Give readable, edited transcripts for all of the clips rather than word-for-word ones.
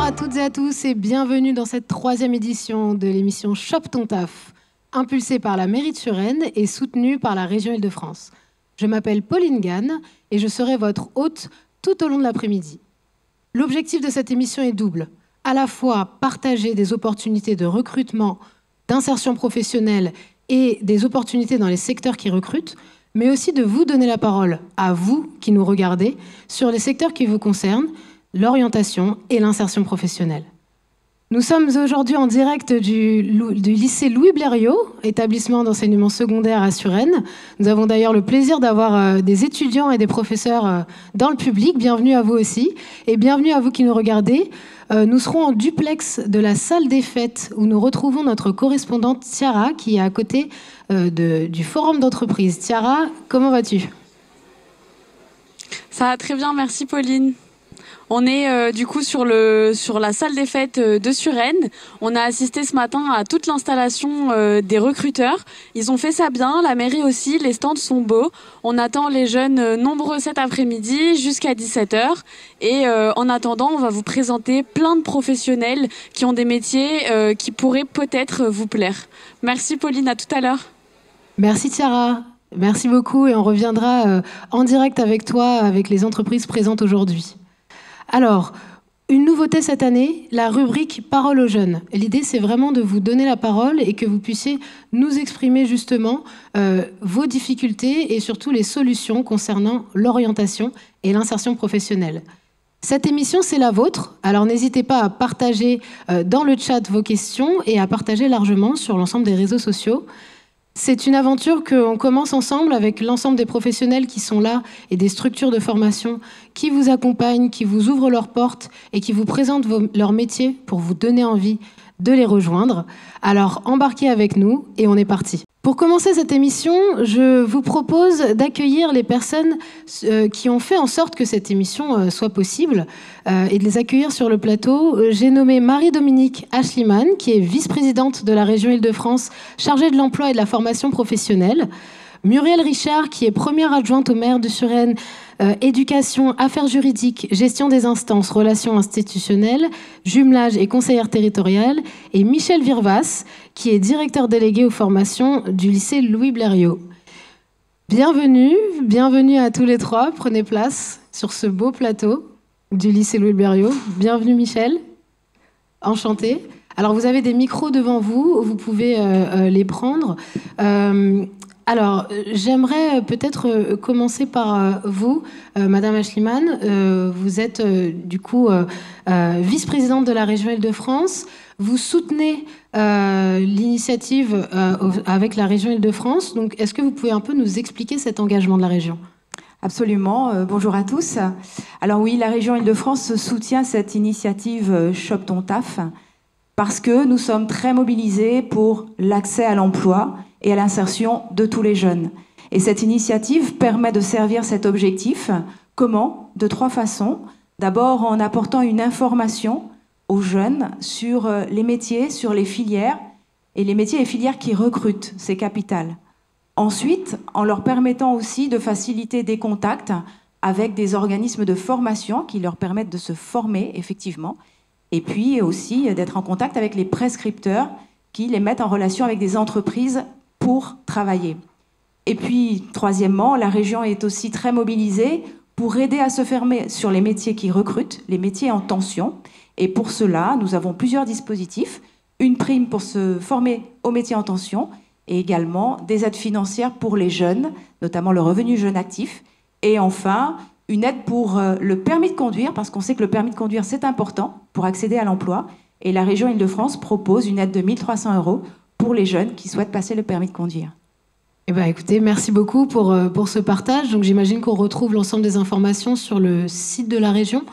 à toutes et à tous et bienvenue dans cette 3e édition de l'émission Chope ton taf, impulsée par la mairie de Suresnes et soutenue par la région Île-de-France. Je m'appelle Pauline Gann et je serai votre hôte tout au long de l'après-midi. L'objectif de cette émission est double. À la fois partager des opportunités de recrutement, d'insertion professionnelle et des opportunités dans les secteurs qui recrutent, mais aussi de vous donner la parole, à vous qui nous regardez, sur les secteurs qui vous concernent, l'orientation et l'insertion professionnelle. Nous sommes aujourd'hui en direct du lycée Louis Blériot, établissement d'enseignement secondaire à Suresnes. Nous avons d'ailleurs le plaisir d'avoir des étudiants et des professeurs dans le public. Bienvenue à vous aussi et bienvenue à vous qui nous regardez. Nous serons en duplex de la salle des fêtes où nous retrouvons notre correspondante Tiara qui est à côté du forum d'entreprise. Tiara, comment vas-tu ? Ça va très bien, merci Pauline. On est du coup sur la salle des fêtes de Suresnes. On a assisté ce matin à toute l'installation des recruteurs. Ils ont fait ça bien, la mairie aussi, les stands sont beaux. On attend les jeunes nombreux cet après-midi jusqu'à 17h. Et en attendant, on va vous présenter plein de professionnels qui ont des métiers qui pourraient peut-être vous plaire. Merci Pauline, à tout à l'heure. Merci Tiara, merci beaucoup et on reviendra en direct avec toi, avec les entreprises présentes aujourd'hui. Alors, une nouveauté cette année, la rubrique Parole aux jeunes. L'idée, c'est vraiment de vous donner la parole et que vous puissiez nous exprimer justement vos difficultés et surtout les solutions concernant l'orientation et l'insertion professionnelle. Cette émission, c'est la vôtre, alors n'hésitez pas à partager dans le chat vos questions et à partager largement sur l'ensemble des réseaux sociaux. C'est une aventure qu'on commence ensemble avec l'ensemble des professionnels qui sont là et des structures de formation qui vous accompagnent, qui vous ouvrent leurs portes et qui vous présentent leur métier pour vous donner envie de les rejoindre. Alors embarquez avec nous et on est parti. Pour commencer cette émission, je vous propose d'accueillir les personnes qui ont fait en sorte que cette émission soit possible et de les accueillir sur le plateau. J'ai nommé Marie-Dominique Ashliman, qui est vice-présidente de la région Île-de-France, chargée de l'emploi et de la formation professionnelle. Muriel Richard, qui est première adjointe au maire de Suresnes, éducation, affaires juridiques, gestion des instances, relations institutionnelles, jumelage et conseillère territoriale. Et Michel Virvas, qui est directeur délégué aux formations du lycée Louis Blériot. Bienvenue à tous les trois. Prenez place sur ce beau plateau du lycée Louis Blériot. Bienvenue Michel. Enchanté. Alors vous avez des micros devant vous, vous pouvez les prendre. Alors, j'aimerais peut-être commencer par vous, Madame Ashliman. Vous êtes du coup vice-présidente de la région Île-de-France. Vous soutenez l'initiative avec la région Île-de-France. Donc, est-ce que vous pouvez un peu nous expliquer cet engagement de la région ? Absolument. Bonjour à tous. Alors oui, la région Île-de-France soutient cette initiative Chope ton taf parce que nous sommes très mobilisés pour l'accès à l'emploi et à l'insertion de tous les jeunes. Et cette initiative permet de servir cet objectif. Comment ? De 3 façons. D'abord, en apportant une information aux jeunes sur les métiers, sur les filières, et les métiers et filières qui recrutent, c'est capital. Ensuite, en leur permettant aussi de faciliter des contacts avec des organismes de formation qui leur permettent de se former, effectivement, et puis aussi d'être en contact avec les prescripteurs qui les mettent en relation avec des entreprises pour travailler. Et puis, troisièmement, la région est aussi très mobilisée pour aider à se former sur les métiers qui recrutent, les métiers en tension. Et pour cela, nous avons plusieurs dispositifs. Une prime pour se former aux métiers en tension et également des aides financières pour les jeunes, notamment le revenu jeune actif. Et enfin, une aide pour le permis de conduire, parce qu'on sait que le permis de conduire, c'est important pour accéder à l'emploi. Et la région Île-de-France propose une aide de 1 300 € pour les jeunes qui souhaitent passer le permis de conduire. Eh ben, écoutez, merci beaucoup pour ce partage. Donc, j'imagine qu'on retrouve l'ensemble des informations sur le site de la région.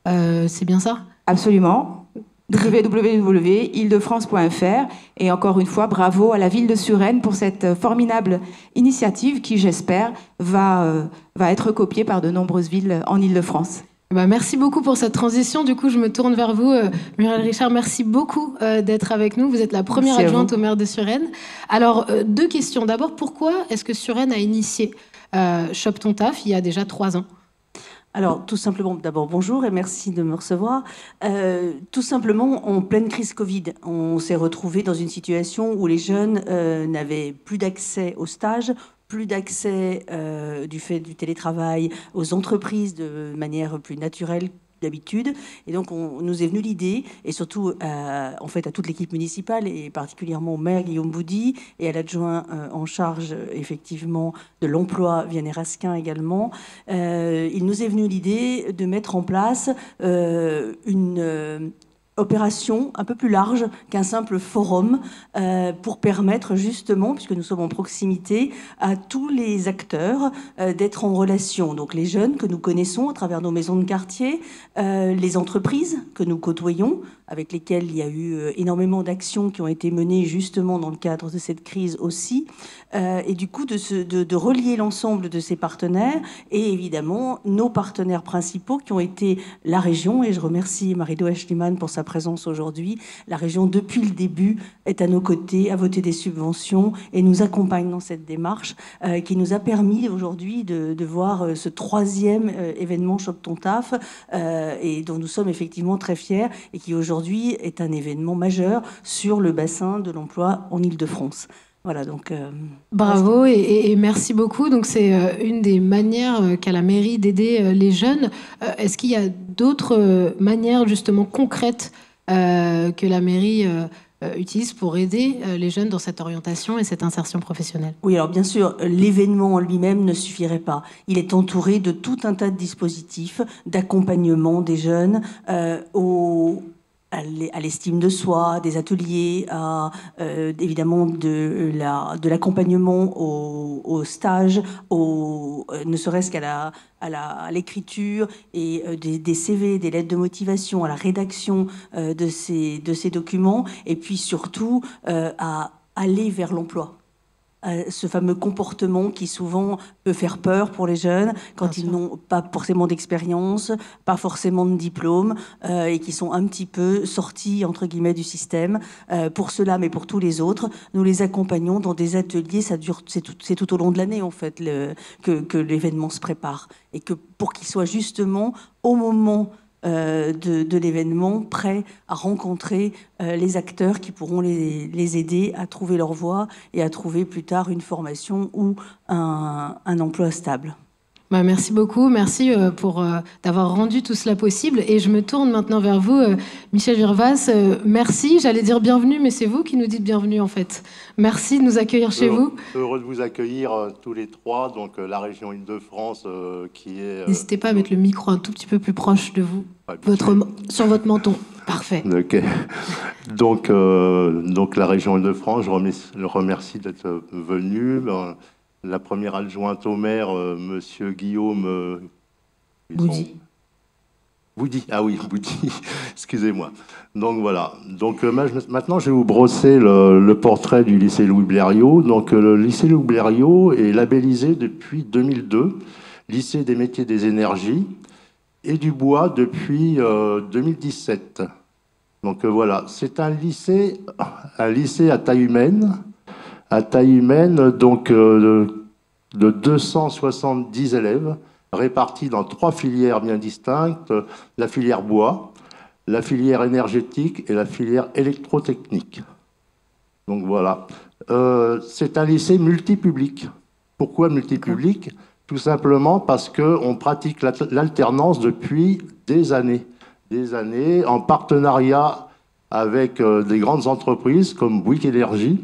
C'est bien ça ? Absolument. www.îledefrance.fr. Et encore une fois, bravo à la ville de Suresnes pour cette formidable initiative qui, j'espère, va être copiée par de nombreuses villes en Île-de-France. Merci beaucoup pour cette transition. Du coup, je me tourne vers vous. Muriel Richard, merci beaucoup d'être avec nous. Vous êtes la première adjointe au maire de Suresnes. Alors, 2 questions. D'abord, pourquoi est-ce que Suresnes a initié Chope ton taf il y a déjà 3 ans ? Alors, tout simplement, d'abord, bonjour et merci de me recevoir. Tout simplement, en pleine crise Covid, on s'est retrouvé dans une situation où les jeunes n'avaient plus d'accès aux stages, plus d'accès du fait du télétravail aux entreprises de manière plus naturelle d'habitude. Et donc, on nous est venu l'idée, et surtout en fait à toute l'équipe municipale, et particulièrement au maire Guillaume Boudy, et à l'adjoint en charge effectivement de l'emploi, Vianney Raskin également, il nous est venu l'idée de mettre en place une opération un peu plus large qu'un simple forum pour permettre justement, puisque nous sommes en proximité, à tous les acteurs d'être en relation. Donc les jeunes que nous connaissons à travers nos maisons de quartier, les entreprises que nous côtoyons, avec lesquelles il y a eu énormément d'actions qui ont été menées justement dans le cadre de cette crise aussi, et du coup de relier l'ensemble de ces partenaires et évidemment nos partenaires principaux qui ont été la région, et je remercie Marie-Do Eschliman pour sa présence aujourd'hui. La région, depuis le début, est à nos côtés, a voté des subventions et nous accompagne dans cette démarche qui nous a permis aujourd'hui de voir ce troisième événement Chope ton taf et dont nous sommes effectivement très fiers et qui aujourd'hui est un événement majeur sur le bassin de l'emploi en Île-de-France. Voilà, donc, bravo et merci beaucoup. Donc c'est une des manières qu'a la mairie d'aider les jeunes. Est-ce qu'il y a d'autres manières justement concrètes que la mairie utilise pour aider les jeunes dans cette orientation et cette insertion professionnelle? Oui, alors bien sûr, l'événement en lui-même ne suffirait pas. Il est entouré de tout un tas de dispositifs d'accompagnement des jeunes à l'estime de soi, des ateliers, évidemment de l'accompagnement au stage, ne serait-ce qu'à l'écriture et des CV, des lettres de motivation, à la rédaction de ces documents, et puis surtout à aller vers l'emploi. Ce fameux comportement qui souvent peut faire peur pour les jeunes quand ils n'ont pas forcément d'expérience, pas forcément de diplôme et qui sont un petit peu sortis entre guillemets du système. Pour ceux-là, mais pour tous les autres, nous les accompagnons dans des ateliers. C'est tout au long de l'année en fait que l'événement se prépare et que pour qu'ils soient justement au moment de l'événement, prêts à rencontrer les acteurs qui pourront les aider à trouver leur voie et à trouver plus tard une formation ou un emploi stable. Bah, merci beaucoup, merci pour d'avoir rendu tout cela possible. Et je me tourne maintenant vers vous, Michel Virvas. Merci, j'allais dire bienvenue, mais c'est vous qui nous dites bienvenue en fait. Merci de nous accueillir chez vous. Heureux de vous accueillir tous les trois, donc la région Île-de-France qui est... N'hésitez pas à mettre le micro un tout petit peu plus proche de vous, sur votre menton. Parfait. Okay. Donc la région Île-de-France, je remercie d'être venu. La première adjointe au maire, monsieur Guillaume Boudy. Boudy, ah oui, Boudy, excusez-moi. Donc voilà. Donc maintenant, je vais vous brosser le portrait du lycée Louis Blériot. Donc le lycée Louis Blériot est labellisé depuis 2002, lycée des métiers des énergies et du bois depuis 2017. Donc voilà, c'est un lycée à taille humaine. Donc de 270 élèves répartis dans 3 filières bien distinctes, la filière bois, la filière énergétique et la filière électrotechnique. Donc voilà, c'est un lycée multipublic. Pourquoi multipublic? Tout simplement parce qu'on pratique l'alternance depuis des années en partenariat avec des grandes entreprises comme Bouygues Énergie,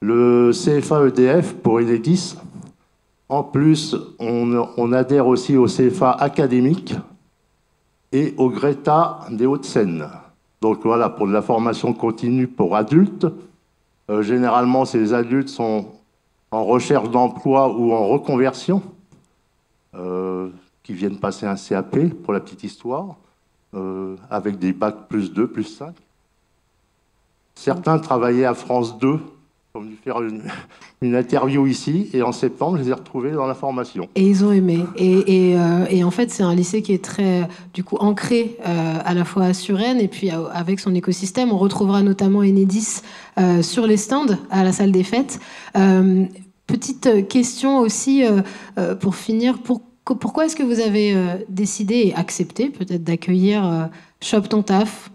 le CFA EDF pour Enedis. En plus, on adhère aussi au CFA académique et au Greta des Hauts-de-Seine. Donc voilà, pour de la formation continue pour adultes. Généralement, ces adultes sont en recherche d'emploi ou en reconversion, qui viennent passer un CAP, pour la petite histoire, avec des bacs +2, +5. Certains travaillaient à France 2, ont dû faire une interview ici, et en septembre, je les ai retrouvés dans la formation. Et ils ont aimé. Et en fait, c'est un lycée qui est très, du coup, ancré à la fois à Suresnes, et puis avec son écosystème. On retrouvera notamment Enedis sur les stands à la salle des fêtes. Petite question aussi, pour finir, Pourquoi est-ce que vous avez décidé et accepté peut-être d'accueillir Chope ton taf?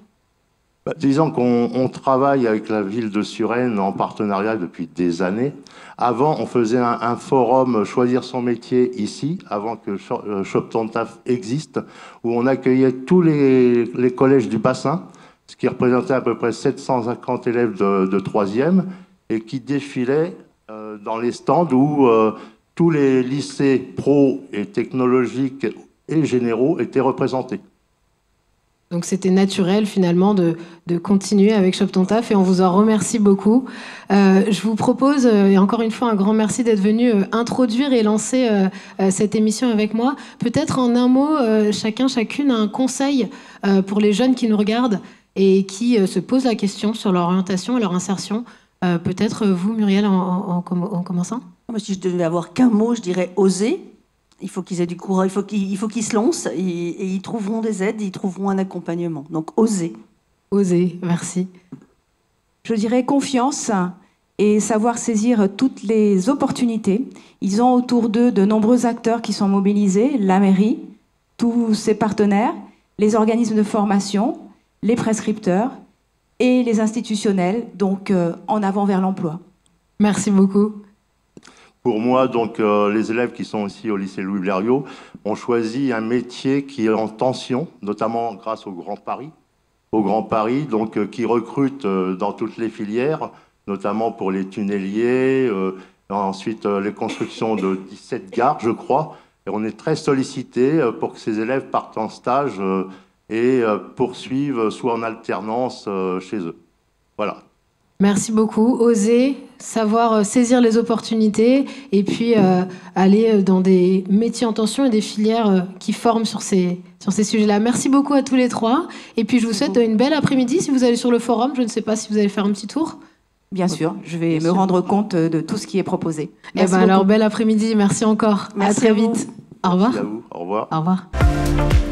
Disons qu'on travaille avec la ville de Suresnes en partenariat depuis des années. Avant, on faisait un forum Choisir son métier ici, avant que Chope ton taf existe, où on accueillait tous les collèges du bassin, ce qui représentait à peu près 750 élèves de 3e, et qui défilaient dans les stands où tous les lycées pro et technologiques et généraux étaient représentés. Donc c'était naturel finalement de continuer avec Chope ton taf et on vous en remercie beaucoup. Je vous propose, et encore une fois un grand merci d'être venu introduire et lancer cette émission avec moi. Peut-être en un mot, chacune a un conseil pour les jeunes qui nous regardent et qui se posent la question sur leur orientation et leur insertion. Peut-être vous, Muriel, en commençant. Moi, si je devais avoir qu'un mot, je dirais oser. Il faut qu'ils aient du courage, il faut qu'ils se lancent et ils trouveront des aides, ils trouveront un accompagnement. Donc, oser. Oser, merci. Je dirais confiance et savoir saisir toutes les opportunités. Ils ont autour d'eux de nombreux acteurs qui sont mobilisés, la mairie, tous ses partenaires, les organismes de formation, les prescripteurs et les institutionnels, donc en avant vers l'emploi. Merci beaucoup. Pour moi, donc, les élèves qui sont ici au lycée Louis Blériot ont choisi un métier qui est en tension, notamment grâce au Grand Paris. Au Grand Paris, donc, qui recrute dans toutes les filières, notamment pour les tunneliers, ensuite les constructions de 17 gares, je crois. Et on est très sollicité pour que ces élèves partent en stage et poursuivent soit en alternance chez eux. Voilà. Merci beaucoup. Oser, savoir saisir les opportunités et puis aller dans des métiers en tension et des filières qui forment sur ces sujets-là. Merci beaucoup à tous les trois. Et puis je vous souhaite une belle après-midi si vous allez sur le forum. Je ne sais pas si vous allez faire un petit tour. Bien sûr, je vais me rendre compte de tout ce qui est proposé. Merci alors, bel après-midi. Merci encore. Merci à très vite. Au revoir. Merci à vous. Au revoir. Au revoir.